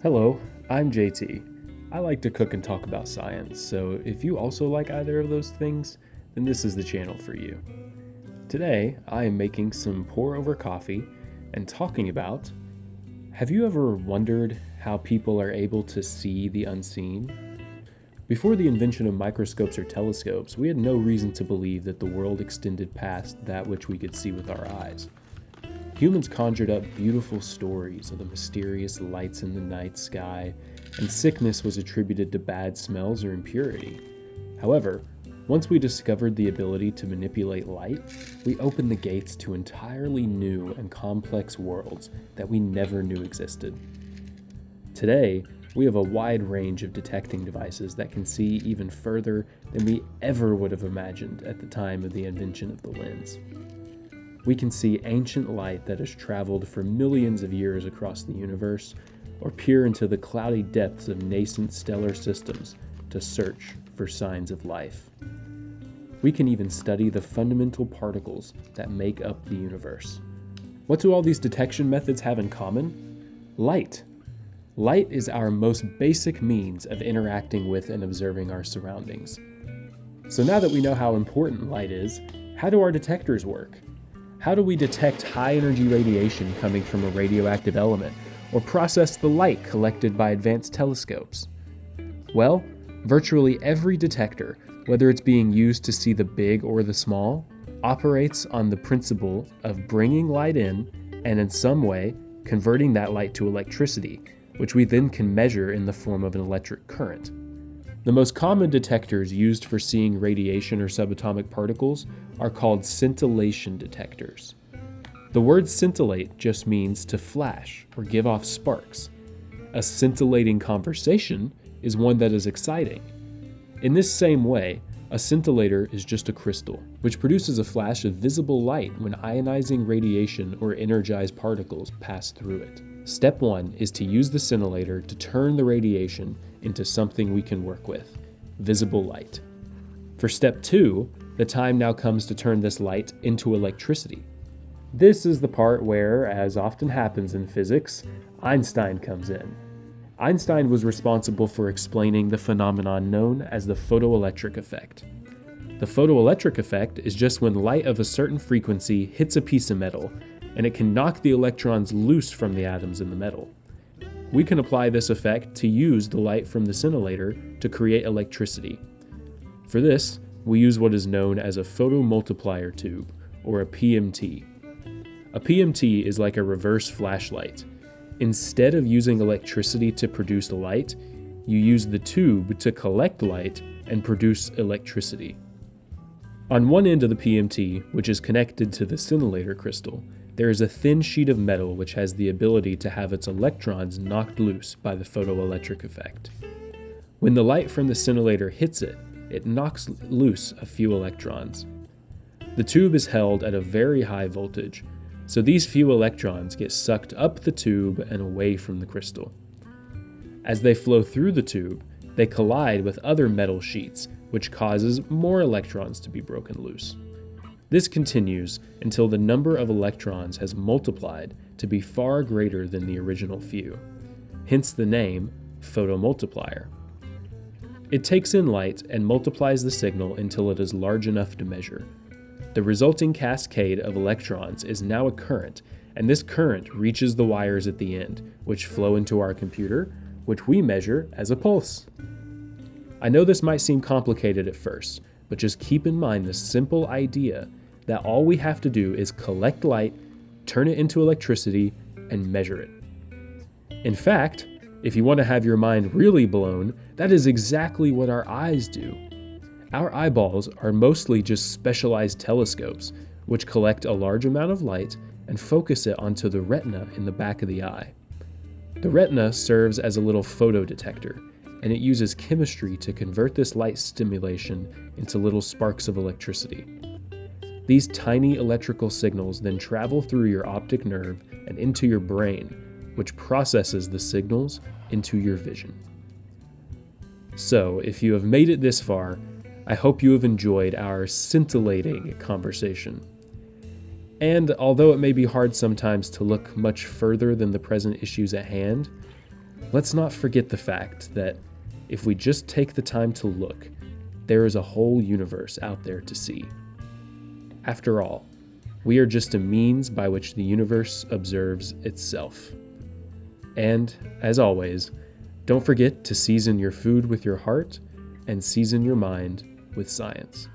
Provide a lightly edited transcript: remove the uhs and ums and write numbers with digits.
Hello, I'm JT. I like to cook and talk about science, so if you also like either of those things, then this is the channel for you. Today, I am making some pour-over coffee and talking about, have you ever wondered how people are able to see the unseen? Before the invention of microscopes or telescopes, we had no reason to believe that the world extended past that which we could see with our eyes. Humans conjured up beautiful stories of the mysterious lights in the night sky, and sickness was attributed to bad smells or impurity. However, once we discovered the ability to manipulate light, we opened the gates to entirely new and complex worlds that we never knew existed. Today, we have a wide range of detecting devices that can see even further than we ever would have imagined at the time of the invention of the lens. We can see ancient light that has traveled for millions of years across the universe, or peer into the cloudy depths of nascent stellar systems to search for signs of life. We can even study the fundamental particles that make up the universe. What do all these detection methods have in common? Light. Light is our most basic means of interacting with and observing our surroundings. So now that we know how important light is, how do our detectors work? How do we detect high-energy radiation coming from a radioactive element, or process the light collected by advanced telescopes? Well, virtually every detector, whether it's being used to see the big or the small, operates on the principle of bringing light in and in some way converting that light to electricity, which we then can measure in the form of an electric current. The most common detectors used for seeing radiation or subatomic particles are called scintillation detectors. The word scintillate just means to flash or give off sparks. A scintillating conversation is one that is exciting. In this same way, a scintillator is just a crystal, which produces a flash of visible light when ionizing radiation or energized particles pass through it. Step 1 is to use the scintillator to turn the radiation into something we can work with, visible light. For step 2, the time now comes to turn this light into electricity. This is the part where, as often happens in physics, Einstein comes in. Einstein was responsible for explaining the phenomenon known as the photoelectric effect. The photoelectric effect is just when light of a certain frequency hits a piece of metal, and it can knock the electrons loose from the atoms in the metal. We can apply this effect to use the light from the scintillator to create electricity. For this, we use what is known as a photomultiplier tube, or a PMT. A PMT is like a reverse flashlight. Instead of using electricity to produce light, you use the tube to collect light and produce electricity. On one end of the PMT, which is connected to the scintillator crystal, there is a thin sheet of metal which has the ability to have its electrons knocked loose by the photoelectric effect. When the light from the scintillator hits it, it knocks loose a few electrons. The tube is held at a very high voltage, so these few electrons get sucked up the tube and away from the crystal. As they flow through the tube, they collide with other metal sheets, which causes more electrons to be broken loose. This continues until the number of electrons has multiplied to be far greater than the original few, hence the name photomultiplier. It takes in light and multiplies the signal until it is large enough to measure. The resulting cascade of electrons is now a current, and this current reaches the wires at the end, which flow into our computer, which we measure as a pulse. I know this might seem complicated at first, but just keep in mind the simple idea that all we have to do is collect light, turn it into electricity, and measure it. In fact, if you want to have your mind really blown, that is exactly what our eyes do. Our eyeballs are mostly just specialized telescopes, which collect a large amount of light and focus it onto the retina in the back of the eye. The retina serves as a little photodetector, and it uses chemistry to convert this light stimulation into little sparks of electricity. These tiny electrical signals then travel through your optic nerve and into your brain, which processes the signals into your vision. So, if you have made it this far, I hope you have enjoyed our scintillating conversation. And although it may be hard sometimes to look much further than the present issues at hand, Let's not forget the fact that if we just take the time to look, there is a whole universe out there to see. After all, we are just a means by which the universe observes itself. And, as always, don't forget to season your food with your heart and season your mind with science.